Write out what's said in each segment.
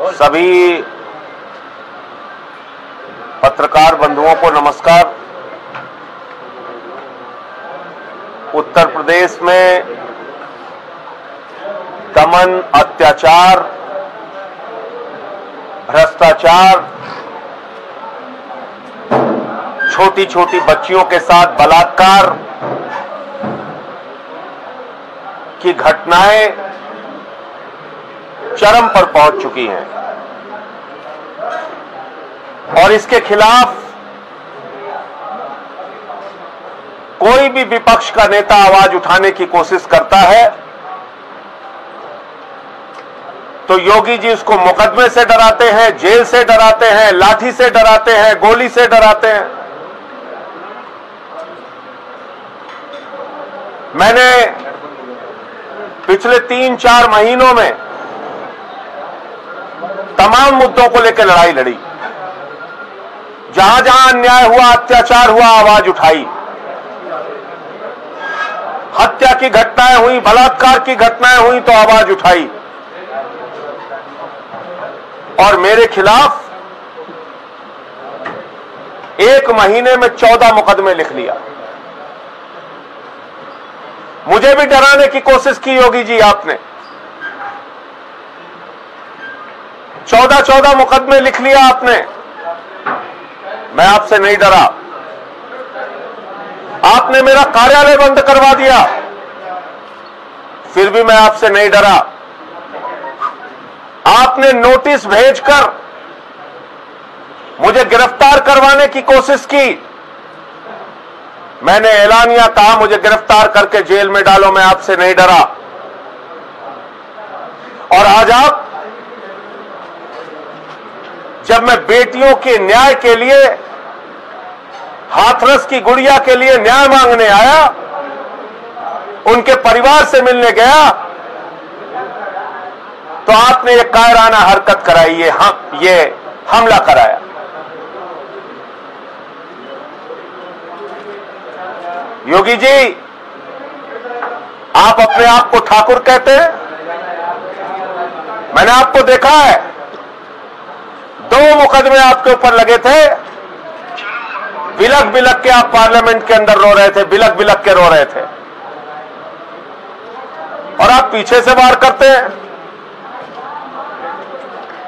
सभी पत्रकार बंधुओं को नमस्कार। उत्तर प्रदेश में दमन, अत्याचार, भ्रष्टाचार, छोटी छोटी बच्चियों के साथ बलात्कार की घटनाएं चरम पर पहुंच चुकी हैं और इसके खिलाफ कोई भी विपक्ष का नेता आवाज उठाने की कोशिश करता है तो योगी जी उसको मुकदमे से डराते हैं, जेल से डराते हैं, लाठी से डराते हैं, गोली से डराते हैं। मैंने पिछले 3-4 महीनों में तमाम मुद्दों को लेकर लड़ाई लड़ी। जहां जहां अन्याय हुआ, अत्याचार हुआ, आवाज उठाई। हत्या की घटनाएं हुई, बलात्कार की घटनाएं हुई तो आवाज उठाई और मेरे खिलाफ 1 महीने में 14 मुकदमे लिख लिया। मुझे भी डराने की कोशिश की योगी जी आपने। 14 मुकदमे लिख लिया आपने। मैं आपसे नहीं डरा। आपने मेरा कार्यालय बंद करवा दिया, फिर भी मैं आपसे नहीं डरा। आपने नोटिस भेजकर मुझे गिरफ्तार करवाने की कोशिश की। मैंने ऐलानिया कहा मुझे गिरफ्तार करके जेल में डालो, मैं आपसे नहीं डरा। और आज आप, जब मैं बेटियों के न्याय के लिए, हाथरस की गुड़िया के लिए न्याय मांगने आया, उनके परिवार से मिलने गया, तो आपने ये कायराना हरकत कराई, ये हमला कराया। योगी जी, आप अपने आप को ठाकुर कहते हैं। मैंने आपको देखा है, 2 मुकदमे आपके ऊपर लगे थे। बिलक बिलक के आप पार्लियामेंट के अंदर रो रहे थे, बिलक बिलक के रो रहे थे, और आप पीछे से वार करते हैं।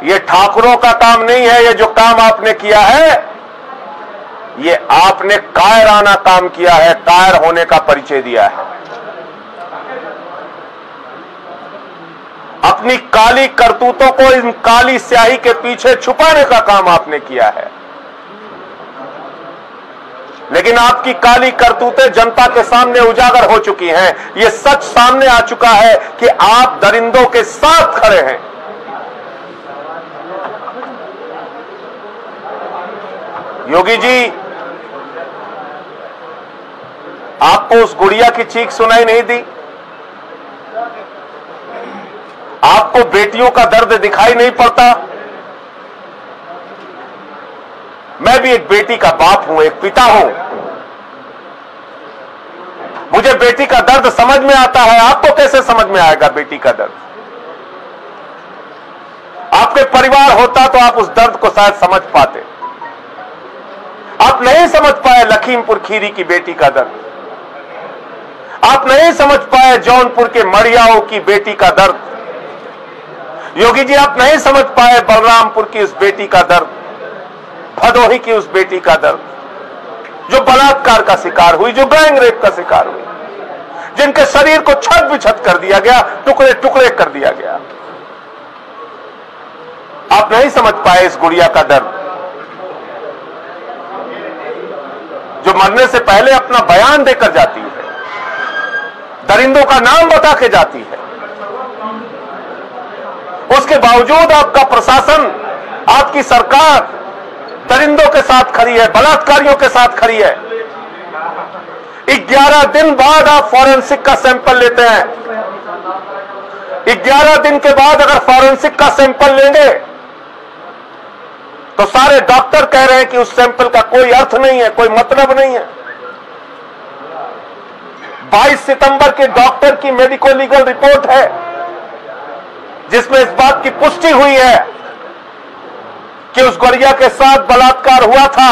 ये ठाकुरों का काम नहीं है। ये जो काम आपने किया है, ये आपने कायराना काम किया है, कायर होने का परिचय दिया है। अपनी काली करतूतों को इन काली स्याही के पीछे छुपाने का काम आपने किया है, लेकिन आपकी काली करतूतें जनता के सामने उजागर हो चुकी हैं। यह सच सामने आ चुका है कि आप दरिंदों के साथ खड़े हैं। योगी जी, आपको उस गुड़िया की चीख सुनाई नहीं दी? आपको बेटियों का दर्द दिखाई नहीं पड़ता? मैं भी एक बेटी का बाप हूं, एक पिता हूं। मुझे बेटी का दर्द समझ में आता है। आपको कैसे समझ में आएगा बेटी का दर्द? आपके परिवार होता तो आप उस दर्द को शायद समझ पाते। आप नहीं समझ पाए लखीमपुर खीरी की बेटी का दर्द। आप नहीं समझ पाए जौनपुर के मड़ियाओं की बेटी का दर्द। योगी जी, आप नहीं समझ पाए बलरामपुर की उस बेटी का दर्द, भदोही की उस बेटी का दर्द, जो बलात्कार का शिकार हुई, जो गैंग रेप का शिकार हुई, जिनके शरीर को छत बिछत कर दिया गया, टुकड़े टुकड़े कर दिया गया। आप नहीं समझ पाए इस गुड़िया का दर्द, जो मरने से पहले अपना बयान देकर जाती है, दरिंदों का नाम बता के जाती है। उसके बावजूद आपका प्रशासन, आपकी सरकार दरिंदों के साथ खड़ी है, बलात्कारियों के साथ खड़ी है। 11 दिन बाद आप फॉरेंसिक का सैंपल लेते हैं। 11 दिन के बाद अगर फॉरेंसिक का सैंपल लेंगे तो सारे डॉक्टर कह रहे हैं कि उस सैंपल का कोई अर्थ नहीं है, कोई मतलब नहीं है। 22 सितंबर के डॉक्टर की मेडिको लीगल रिपोर्ट है जिसमें इस बात की पुष्टि हुई है कि उस गुड़िया के साथ बलात्कार हुआ था,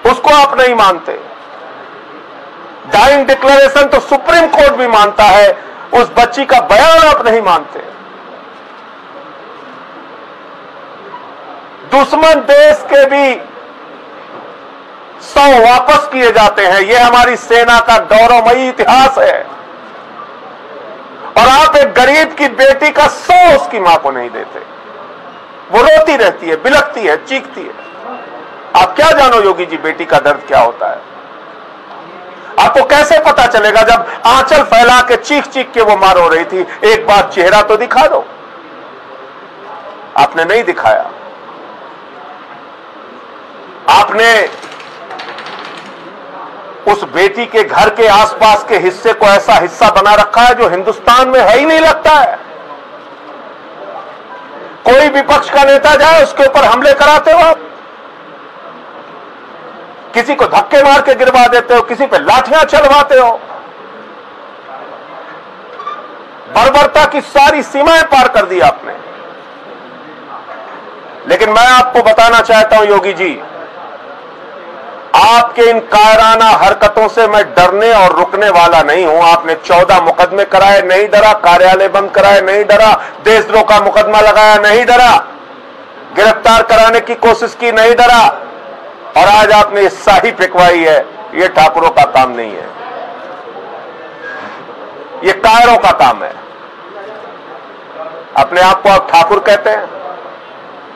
उसको आप नहीं मानते। डाइंग डिक्लेरेशन तो सुप्रीम कोर्ट भी मानता है, उस बच्ची का बयान आप नहीं मानते। दुश्मन देश के भी 100 वापस किए जाते हैं, यह हमारी सेना का गौरवमयी इतिहास है। और आप एक गरीब की बेटी का 100 उसकी मां को नहीं देते। वो रोती रहती है, बिलखती है, चीखती है। आप क्या जानो योगी जी बेटी का दर्द क्या होता है? आपको कैसे पता चलेगा जब आंचल फैला के चीख चीख के वो मार हो रही थी? एक बार चेहरा तो दिखा दो। आपने नहीं दिखाया। आपने उस बेटी के घर के आसपास के हिस्से को ऐसा हिस्सा बना रखा है जो हिंदुस्तान में है ही नहीं लगता है। कोई विपक्ष का नेता जाए उसके ऊपर हमले कराते हो आप, किसी को धक्के मार के गिरवा देते हो, किसी पे लाठियां चलवाते हो। बर्बरता की सारी सीमाएं पार कर दी आपने। लेकिन मैं आपको बताना चाहता हूं योगी जी, आपके इन कायराना हरकतों से मैं डरने और रुकने वाला नहीं हूं। आपने 14 मुकदमे कराए, नहीं डरा। कार्यालय बंद कराए, नहीं डरा। देशद्रोह का मुकदमा लगाया, नहीं डरा। गिरफ्तार कराने की कोशिश की, नहीं डरा। और आज आपने ये शाही फेंकवाई है। ये ठाकुरों का काम नहीं है, ये कायरों का काम है। अपने आप को आप ठाकुर कहते हैं,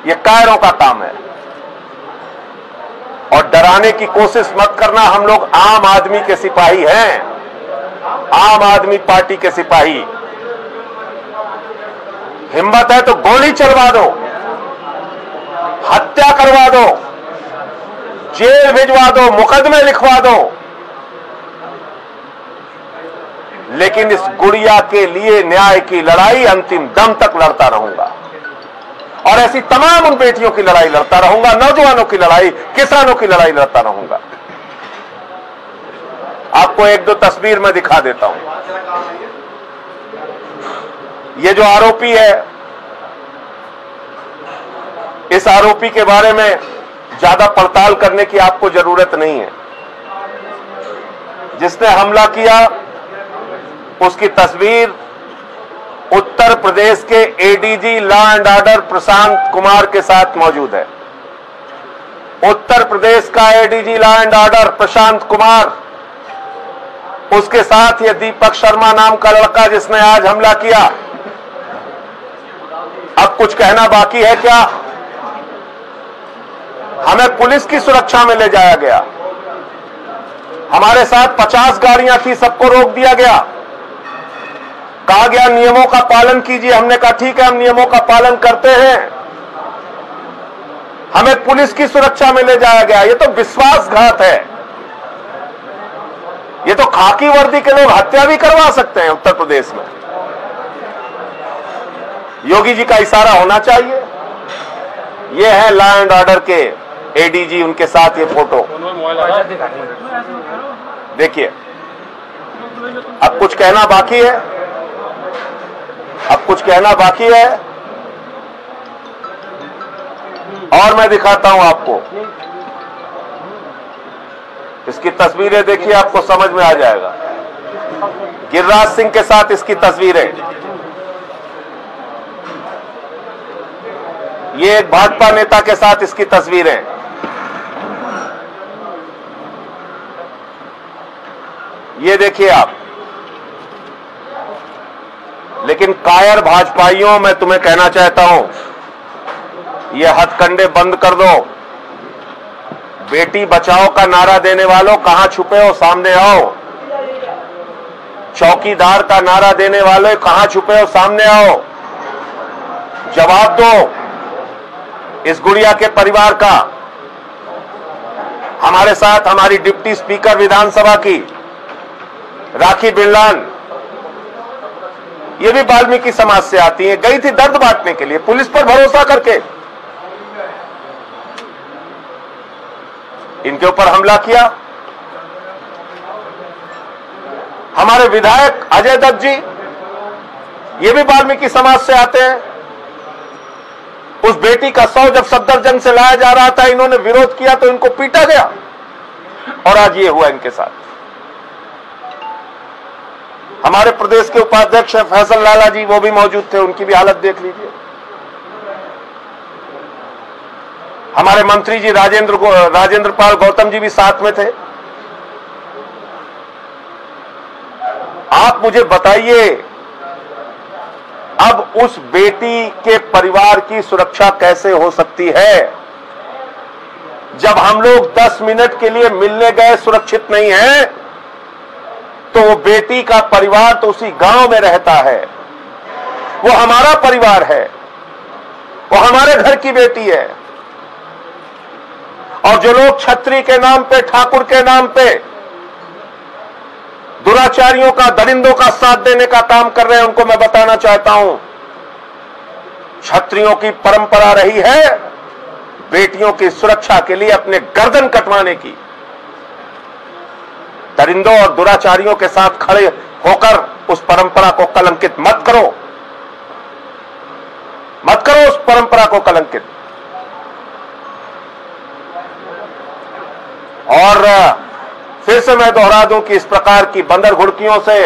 ये कायरों का काम है। और डराने की कोशिश मत करना। हम लोग आम आदमी के सिपाही हैं, आम आदमी पार्टी के सिपाही। हिम्मत है तो गोली चलवा दो, हत्या करवा दो, जेल भिजवा दो, मुकदमे लिखवा दो, लेकिन इस गुड़िया के लिए न्याय की लड़ाई अंतिम दम तक लड़ता रहूंगा। और ऐसी तमाम उन बेटियों की लड़ाई लड़ता रहूंगा, नौजवानों की लड़ाई, किसानों की लड़ाई लड़ता रहूंगा। आपको एक दो तस्वीर मैं दिखा देता हूं। ये जो आरोपी है, इस आरोपी के बारे में ज्यादा पड़ताल करने की आपको जरूरत नहीं है। जिसने हमला किया उसकी तस्वीर उत्तर प्रदेश के ADG law and order Prashant Kumar के साथ मौजूद है। उत्तर प्रदेश का ADG law and order Prashant Kumar, उसके साथ ये दीपक शर्मा नाम का लड़का जिसने आज हमला किया। अब कुछ कहना बाकी है क्या? हमें पुलिस की सुरक्षा में ले जाया गया, हमारे साथ 50 गाड़ियां थी, सबको रोक दिया गया। कहा गया नियमों का पालन कीजिए। हमने कहा ठीक है, हम नियमों का पालन करते हैं। हमें पुलिस की सुरक्षा में ले जाया गया। ये तो विश्वासघात है। ये तो खाकी वर्दी के लोग हत्या भी करवा सकते हैं उत्तर प्रदेश में। योगी जी का इशारा होना चाहिए। ये है लॉ एंड ऑर्डर के एडीजी, उनके साथ ये फोटो देखिए। अब कुछ कहना बाकी है, अब कुछ कहना बाकी है। और मैं दिखाता हूं आपको इसकी तस्वीरें। देखिए, आपको समझ में आ जाएगा। गिरिराज सिंह के साथ इसकी तस्वीरें। ये एक भाजपा नेता के साथ इसकी तस्वीरें। ये देखिए आप। लेकिन कायर भाजपाइयों, मैं तुम्हें कहना चाहता हूं, ये हथकंडे बंद कर दो। बेटी बचाओ का नारा देने वालों, कहां छुपे हो? सामने आओ। चौकीदार का नारा देने वाले, कहां छुपे हो? सामने आओ। जवाब दो इस गुड़िया के परिवार का। हमारे साथ हमारी डिप्टी स्पीकर विधानसभा की राखी बिरलान, ये भी वाल्मीकि समाज से आती है, गई थी दर्द बांटने के लिए पुलिस पर भरोसा करके। इनके ऊपर हमला किया। हमारे विधायक अजय दत्त जी, ये भी वाल्मीकि समाज से आते हैं, उस बेटी का शव जब सफदरजंग से लाया जा रहा था, इन्होंने विरोध किया तो इनको पीटा गया, और आज ये हुआ इनके साथ। हमारे प्रदेश के उपाध्यक्ष फैसल लाला जी, वो भी मौजूद थे, उनकी भी हालत देख लीजिए। हमारे मंत्री जी राजेंद्र पाल गौतम जी भी साथ में थे। आप मुझे बताइए, अब उस बेटी के परिवार की सुरक्षा कैसे हो सकती है जब हम लोग 10 मिनट के लिए मिलने गए, सुरक्षित नहीं है, तो वो बेटी का परिवार तो उसी गांव में रहता है, वो हमारा परिवार है, वो हमारे घर की बेटी है। और जो लोग छत्री के नाम पे, ठाकुर के नाम पे दुराचारियों का, दरिंदों का साथ देने का काम कर रहे हैं, उनको मैं बताना चाहता हूं, छत्रियों की परंपरा रही है बेटियों की सुरक्षा के लिए अपने गर्दन कटवाने की। दरिंदों और दुराचारियों के साथ खड़े होकर उस परंपरा को कलंकित मत करो, मत करो उस परंपरा को कलंकित। और फिर से मैं दोहरा दूं कि इस प्रकार की बंदर घुड़कियों से,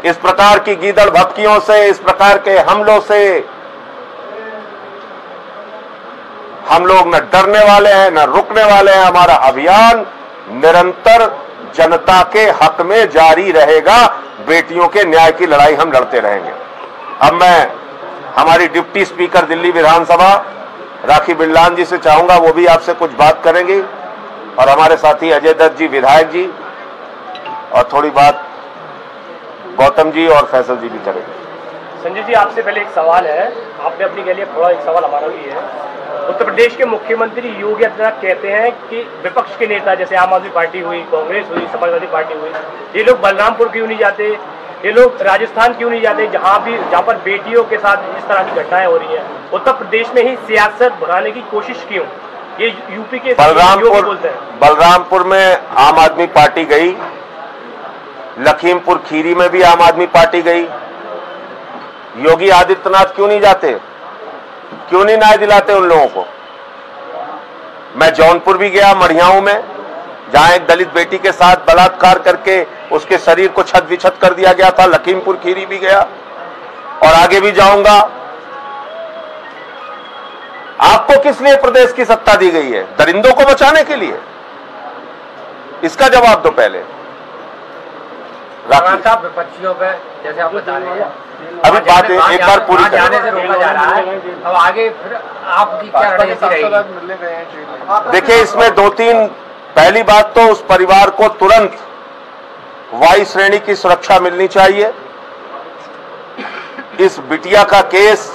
इस प्रकार की गीदड़ भटकियों से, इस प्रकार के हमलों से हम लोग न डरने वाले हैं, न रुकने वाले हैं। हमारा अभियान निरंतर जनता के हक में जारी रहेगा। बेटियों के न्याय की लड़ाई हम लड़ते रहेंगे। अब मैं हमारी डिप्टी स्पीकर दिल्ली विधानसभा राखी बिरलान जी से चाहूंगा, वो भी आपसे कुछ बात करेंगी, और हमारे साथी अजय दत्त जी विधायक जी, और थोड़ी बात गौतम जी और फैसल जी भी करेंगे। संजय जी, आपसे पहले एक सवाल है, आपने अपनी के लिए थोड़ा एक सवाल हमारा भी है। उत्तर प्रदेश के मुख्यमंत्री योगी आदित्यनाथ कहते हैं कि विपक्ष के नेता जैसे आम आदमी पार्टी हुई, कांग्रेस हुई, समाजवादी पार्टी हुई, ये लोग बलरामपुर क्यों नहीं जाते, ये लोग राजस्थान क्यों नहीं जाते, जहां पर बेटियों के साथ इस तरह की घटनाएं हो रही हैं। उत्तर प्रदेश में ही सियासत भगाने की कोशिश क्यों? ये यूपी के बलरामपुर में आम आदमी पार्टी गई, लखीमपुर खीरी में भी आम आदमी पार्टी गई। योगी आदित्यनाथ क्यों नहीं जाते, क्यों नहीं न्याय दिलाते उन लोगों को? मैं जौनपुर भी गया, मढ़ियाऊ में, जहां एक दलित बेटी के साथ बलात्कार करके उसके शरीर को छत विछत कर दिया गया था। लखीमपुर खीरी भी गया और आगे भी जाऊंगा। आपको किस लिए प्रदेश की सत्ता दी गई है? दरिंदों को बचाने के लिए? इसका जवाब दो पहले। साहब, विपक्षियों पे जैसे आप बता रहे हैं, अभी बात एक बार पूरी जाने से रोका जा रहा है, अब आगे फिर आपकी क्या रणनीति रहेगी? देखिए, इसमें दो तीन, पहली बात तो उस परिवार को तुरंत वायु श्रेणी की सुरक्षा मिलनी चाहिए। इस बिटिया का केस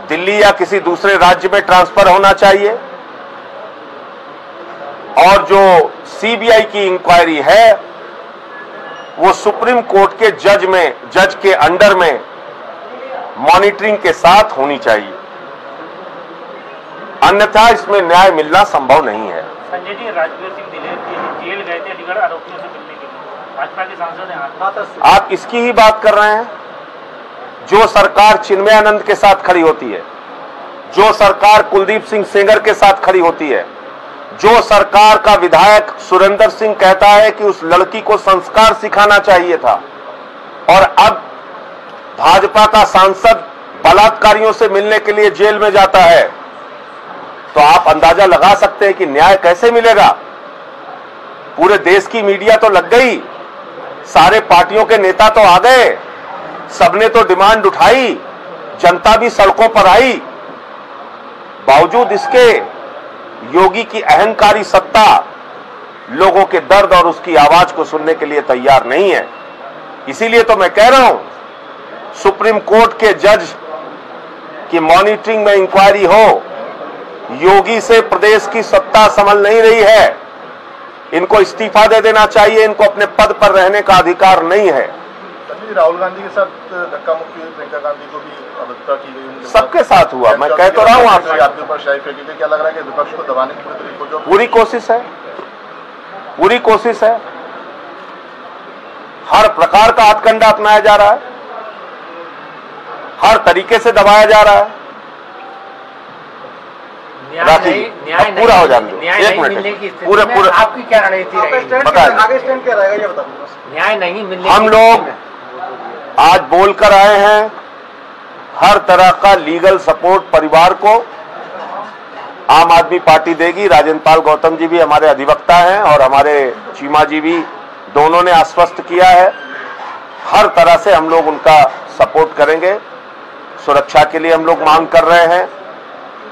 दिल्ली या किसी दूसरे राज्य में ट्रांसफर होना चाहिए, और जो सीबीआई की इंक्वायरी है वो सुप्रीम कोर्ट के जज के अंडर में मॉनिटरिंग के साथ होनी चाहिए, अन्यथा इसमें न्याय मिलना संभव नहीं है। संजय जी, राजवीर सिंह जेल गए थे अलीगढ़ आरोपियों से मिलने के लिए, भाजपा के सांसद हैं। आप इसकी ही बात कर रहे हैं? जो सरकार चिन्मयानंद के साथ खड़ी होती है, जो सरकार कुलदीप सिंह सेंगर के साथ खड़ी होती है, जो सरकार का विधायक सुरेंद्र सिंह कहता है कि उस लड़की को संस्कार सिखाना चाहिए था, और अब भाजपा का सांसद बलात्कारियों से मिलने के लिए जेल में जाता है, तो आप अंदाजा लगा सकते हैं कि न्याय कैसे मिलेगा। पूरे देश की मीडिया तो लग गई, सारे पार्टियों के नेता तो आ गए, सबने तो डिमांड उठाई, जनता भी सड़कों पर आई, बावजूद इसके योगी की अहंकारी सत्ता लोगों के दर्द और उसकी आवाज को सुनने के लिए तैयार नहीं है। इसीलिए तो मैं कह रहा हूं, सुप्रीम कोर्ट के जज की मॉनिटरिंग में इंक्वायरी हो। योगी से प्रदेश की सत्ता संभल नहीं रही है, इनको इस्तीफा दे देना चाहिए, इनको अपने पद पर रहने का अधिकार नहीं है। राहुल गांधी के साथ धक्का मुक्की हुई, प्रियंका गांधी को भी हत्या की गई, सबके साथ हुआ। मैं कह तो रहा हूं आपसे, आपके ऊपर शाही फेंकी गई। क्या लग रहा है कि विपक्ष को दबाने की पूरी तरीके जो पूरी कोशिश है, पूरी कोशिश है, हर प्रकार का हथकंडा अपनाया जा रहा है, हर तरीके से दबाया जा रहा है। न्याय पूरा हो जाने दो, न्याय एक नहीं मिलने मिनट, की स्थिति पूरे में आपकी क्या रणनीति रहेगी? आगे स्टैंड क्या रहेगा ये बताओ। न्याय नहीं मिलने हम लोग आज बोलकर आए हैं, हर तरह का लीगल सपोर्ट परिवार को आम आदमी पार्टी देगी। राजेंद्र पाल गौतम जी भी हमारे अधिवक्ता हैं और हमारे चीमा जी भी, दोनों ने आश्वस्त किया है। हर तरह से हम लोग उनका सपोर्ट करेंगे। सुरक्षा के लिए हम लोग मांग कर रहे हैं।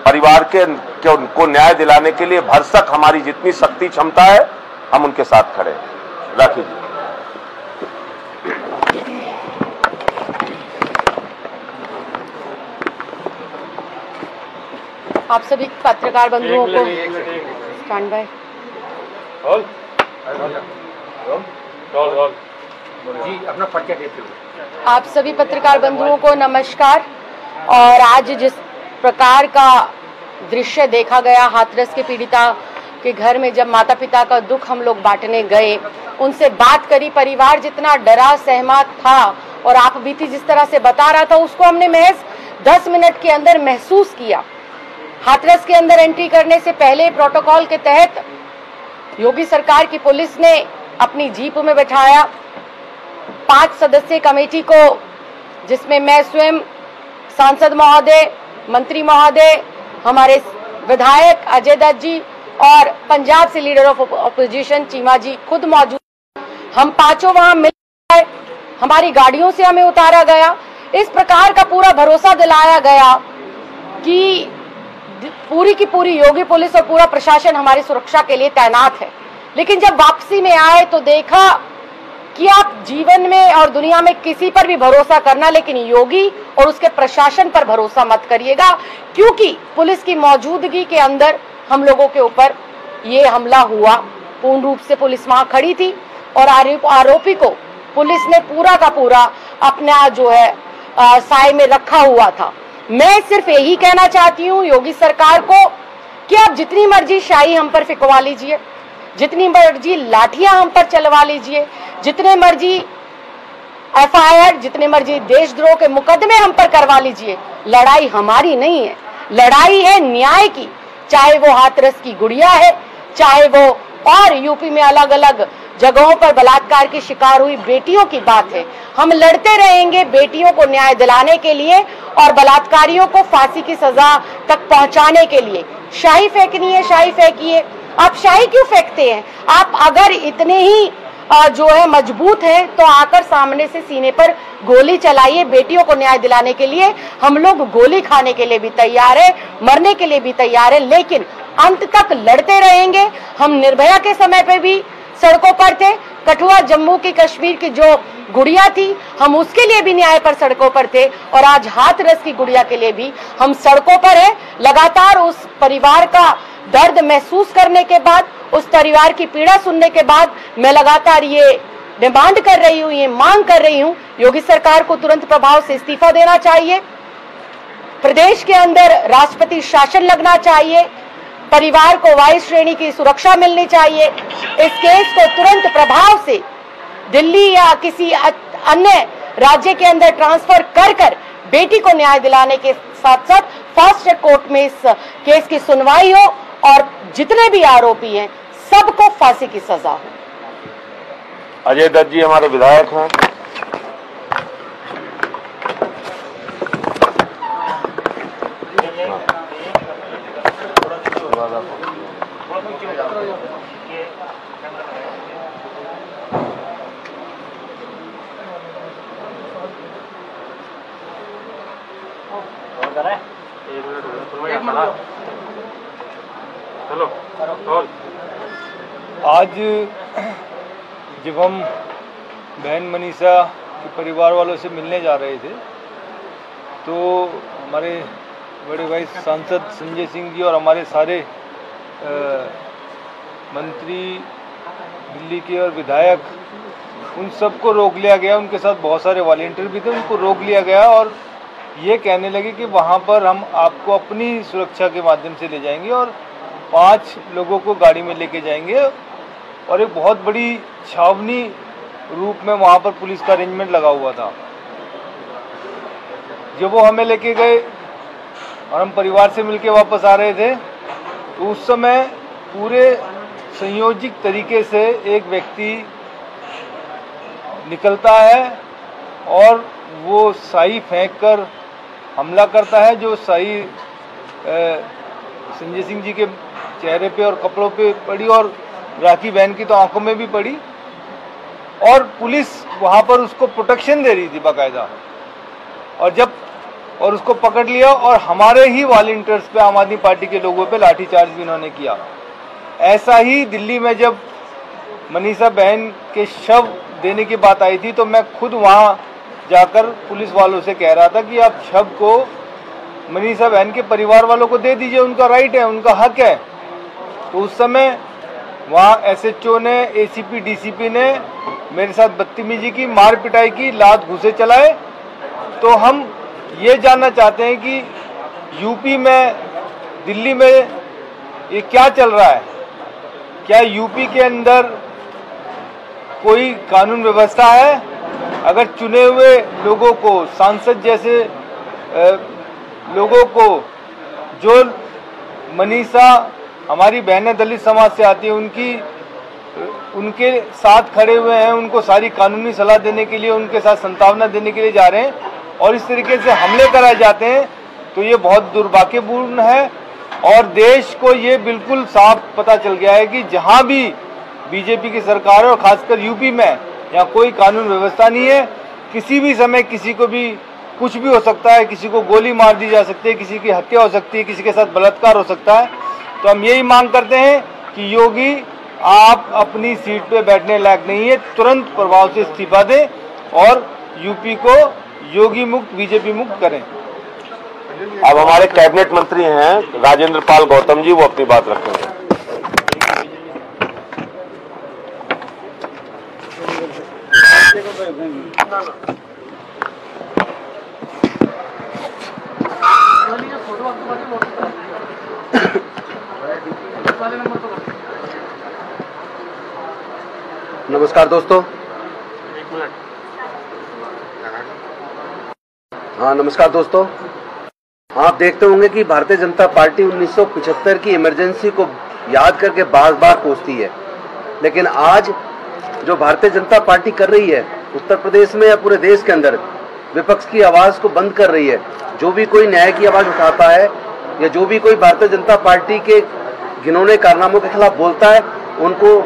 परिवार के उनको न्याय दिलाने के लिए भरसक हमारी जितनी शक्ति क्षमता है हम उनके साथ खड़े हैं। राखी जी। आप सभी पत्रकार बंधुओं को स्टैंड बाय। जी अपना परिचय देते हुए। आप सभी पत्रकार बंधुओं को नमस्कार। और आज जिस प्रकार का दृश्य देखा गया हाथरस के पीड़िता के घर में, जब माता पिता का दुख हम लोग बांटने गए, उनसे बात करी, परिवार जितना डरा सहमत था और आप बीती जिस तरह से बता रहा था उसको हमने महज 10 मिनट के अंदर महसूस किया। हाथरस के अंदर एंट्री करने से पहले प्रोटोकॉल के तहत योगी सरकार की पुलिस ने अपनी जीप में बैठाया 5 सदस्यीय कमेटी को, जिसमें मैं स्वयं, सांसद महोदय, मंत्री महोदय, हमारे विधायक अजय दत्त जी और पंजाब से लीडर ऑफ ऑपोजिशन चीमा जी खुद मौजूद। हम पांचों वहां मिल गए, हमारी गाड़ियों से हमें उतारा गया। इस प्रकार का पूरा भरोसा दिलाया गया कि पूरी की पूरी योगी पुलिस और पूरा प्रशासन हमारी सुरक्षा के लिए तैनात है। लेकिन जब वापसी में आए तो देखा कि आप जीवन में और दुनिया में किसी पर भी भरोसा करना, लेकिन योगी और उसके प्रशासन पर भरोसा मत करिएगा, क्योंकि पुलिस की मौजूदगी के अंदर हम लोगों के ऊपर ये हमला हुआ। पूर्ण रूप से पुलिस वहां खड़ी थी और आरोपी को पुलिस ने पूरा का पूरा अपना जो है साए में रखा हुआ था। मैं सिर्फ यही कहना चाहती हूँ योगी सरकार को कि आप जितनी मर्जी शाही हम पर फिकवा लीजिए, जितनी मर्जी लाठियां हम पर चलवा लीजिए, जितने मर्जी एफआईआर, जितने मर्जी देशद्रोह के मुकदमे हम पर करवा लीजिए, लड़ाई हमारी नहीं है, लड़ाई है न्याय की। चाहे वो हाथरस की गुड़िया है, चाहे वो और यूपी में अलग अलग जगहों पर बलात्कार की शिकार हुई बेटियों की बात है। हम लड़ते रहेंगे बेटियों को न्याय दिलाने के लिए और बलात्कारियों को फांसी की सजा तक पहुंचाने के लिए। शाही फेंकनी है, शाही फेंकिए। आप शाही क्यों फेंकते हैं? आप अगर इतने ही जो है मजबूत हैं तो आकर सामने से सीने पर गोली चलाइए। बेटियों को न्याय दिलाने के लिए हम लोग गोली खाने के लिए भी तैयार है, मरने के लिए भी तैयार है, लेकिन अंत तक लड़ते रहेंगे। हम निर्भया के समय पे भी सड़कों पर थे, कठुआ जम्मू की कश्मीर की जो गुड़िया थी हम उसके लिए भी न्याय पर सड़कों पर थे, और आज हाथरस की गुड़िया के लिए भी हम सड़कों पर हैं। लगातार उस परिवार का दर्द महसूस करने के बाद, उस परिवार की पीड़ा सुनने के बाद मैं लगातार ये डिमांड कर रही हूँ, ये मांग कर रही हूँ, योगी सरकार को तुरंत प्रभाव से इस्तीफा देना चाहिए। प्रदेश के अंदर राष्ट्रपति शासन लगना चाहिए, परिवार को वायु श्रेणी की सुरक्षा मिलनी चाहिए। इस केस को तुरंत प्रभाव से दिल्ली या किसी अन्य राज्य के अंदर ट्रांसफर कर बेटी को न्याय दिलाने के साथ साथ फास्ट ट्रैक कोर्ट में इस केस की सुनवाई हो और जितने भी आरोपी हैं सबको फांसी की सजा हो। अजय दत्त जी हमारे विधायक हैं। आज जब हम बहन मनीषा के परिवार वालों से मिलने जा रहे थे तो हमारे बड़े भाई सांसद संजय सिंह जी और हमारे सारे मंत्री दिल्ली के और विधायक, उन सबको रोक लिया गया। उनके साथ बहुत सारे वॉलंटियर भी थे, उनको रोक लिया गया और ये कहने लगे कि वहाँ पर हम आपको अपनी सुरक्षा के माध्यम से ले जाएंगे और 5 लोगों को गाड़ी में लेके जाएंगे और एक बहुत बड़ी छावनी रूप में वहाँ पर पुलिस का अरेंजमेंट लगा हुआ था। जब वो हमें लेके गए और हम परिवार से मिलके वापस आ रहे थे, तो उस समय पूरे संयोजित तरीके से एक व्यक्ति निकलता है और वो साई फेंक कर हमला करता है, जो साई संजय सिंह जी के चेहरे पे और कपड़ों पे पड़ी और राखी बहन की तो आंखों में भी पड़ी, और पुलिस वहाँ पर उसको प्रोटेक्शन दे रही थी बाकायदा, और उसको पकड़ लिया और हमारे ही वॉलंटियर्स पे, आम आदमी पार्टी के लोगों पे लाठीचार्ज भी इन्होंने किया। ऐसा ही दिल्ली में जब मनीषा बहन के शव देने की बात आई थी, तो मैं खुद वहाँ जाकर पुलिस वालों से कह रहा था कि आप शव को मनीषा बहन के परिवार वालों को दे दीजिए, उनका राइट है, उनका हक है। तो उस समय वहाँ SHO ने, ACP DCP ने मेरे साथ बदतमीजी की, मार पिटाई की, लात घूंसे चलाए। तो हम ये जानना चाहते हैं कि यूपी में, दिल्ली में ये क्या चल रहा है? क्या यूपी के अंदर कोई कानून व्यवस्था है? अगर चुने हुए लोगों को, सांसद जैसे लोगों को, जो मनीषा हमारी बहनें दलित समाज से आती है, उनके साथ खड़े हुए हैं, उनको सारी कानूनी सलाह देने के लिए, उनके साथ संतावना देने के लिए जा रहे हैं, और इस तरीके से हमले कराए जाते हैं, तो ये बहुत दुर्भाग्यपूर्ण है। और देश को ये बिल्कुल साफ पता चल गया है कि जहां भी बीजेपी की सरकार है, और खासकर यूपी में, यहाँ कोई कानून व्यवस्था नहीं है। किसी भी समय किसी को भी कुछ भी हो सकता है, किसी को गोली मार दी जा सकती है, किसी की हत्या हो सकती है, किसी के साथ बलात्कार हो सकता है। तो हम यही मांग करते हैं कि योगी, आप अपनी सीट पे बैठने लायक नहीं है, तुरंत प्रभाव से इस्तीफा दें और यूपी को योगी मुक्त, बीजेपी मुक्त करें। अब हमारे कैबिनेट मंत्री हैं राजेंद्र पाल गौतम जी, वो अपनी बात रखेंगे। नमस्कार दोस्तों। हाँ, नमस्कार दोस्तों। आप देखते होंगे कि भारतीय जनता पार्टी 1975 की इमरजेंसी को याद करके बार बार कोसती है, लेकिन आज जो भारतीय जनता पार्टी कर रही है उत्तर प्रदेश में या पूरे देश के अंदर, विपक्ष की आवाज़ को बंद कर रही है। जो भी कोई न्याय की आवाज़ उठाता है या जो भी कोई भारतीय जनता पार्टी के घिनौने कारनामों के खिलाफ बोलता है, उनको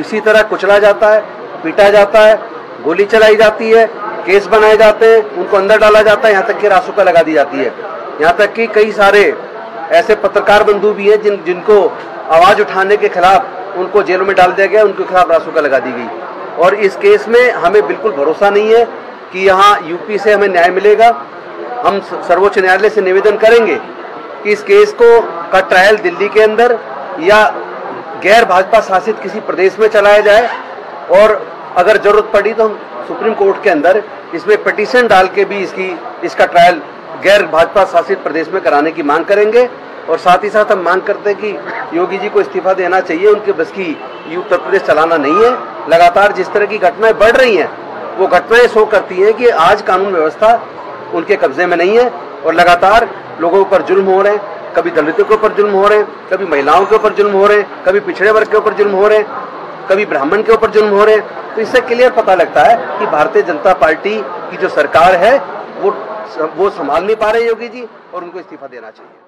इसी तरह कुचला जाता है, पीटा जाता है, गोली चलाई जाती है, केस बनाए जाते हैं, उनको अंदर डाला जाता है, यहाँ तक कि रासुका लगा दी जाती है। यहाँ तक कि कई सारे ऐसे पत्रकार बंधु भी हैं जिनको आवाज़ उठाने के खिलाफ उनको जेलों में डाल दिया गया, उनके खिलाफ रासुका लगा दी गई। और इस केस में हमें बिल्कुल भरोसा नहीं है कि यहाँ यूपी से हमें न्याय मिलेगा। हम सर्वोच्च न्यायालय से निवेदन करेंगे कि इस केस का ट्रायल दिल्ली के अंदर या गैर भाजपा शासित किसी प्रदेश में चलाया जाए, और अगर जरूरत पड़ी तो हम सुप्रीम कोर्ट के अंदर इसमें पिटीशन डाल के भी इसका ट्रायल गैर भाजपा शासित प्रदेश में कराने की मांग करेंगे। और साथ ही साथ हम मांग करते हैं कि योगी जी को इस्तीफा देना चाहिए, उनके बस की उत्तर प्रदेश चलाना नहीं है। लगातार जिस तरह की घटनाएं बढ़ रही हैं, वो घटनाएं शो करती हैं कि आज कानून व्यवस्था उनके कब्जे में नहीं है, और लगातार लोगों पर जुल्म हो रहे हैं। कभी दलितों के ऊपर जुल्म हो रहे हैं, कभी महिलाओं के ऊपर जुल्म हो रहे हैं, कभी पिछड़े वर्ग के ऊपर जुल्म हो रहे हैं, कभी ब्राह्मण के ऊपर जुल्म हो रहे हैं। तो इससे क्लियर पता लगता है कि भारतीय जनता पार्टी की जो सरकार है वो संभाल नहीं पा रहे योगी जी, और उनको इस्तीफा देना चाहिए।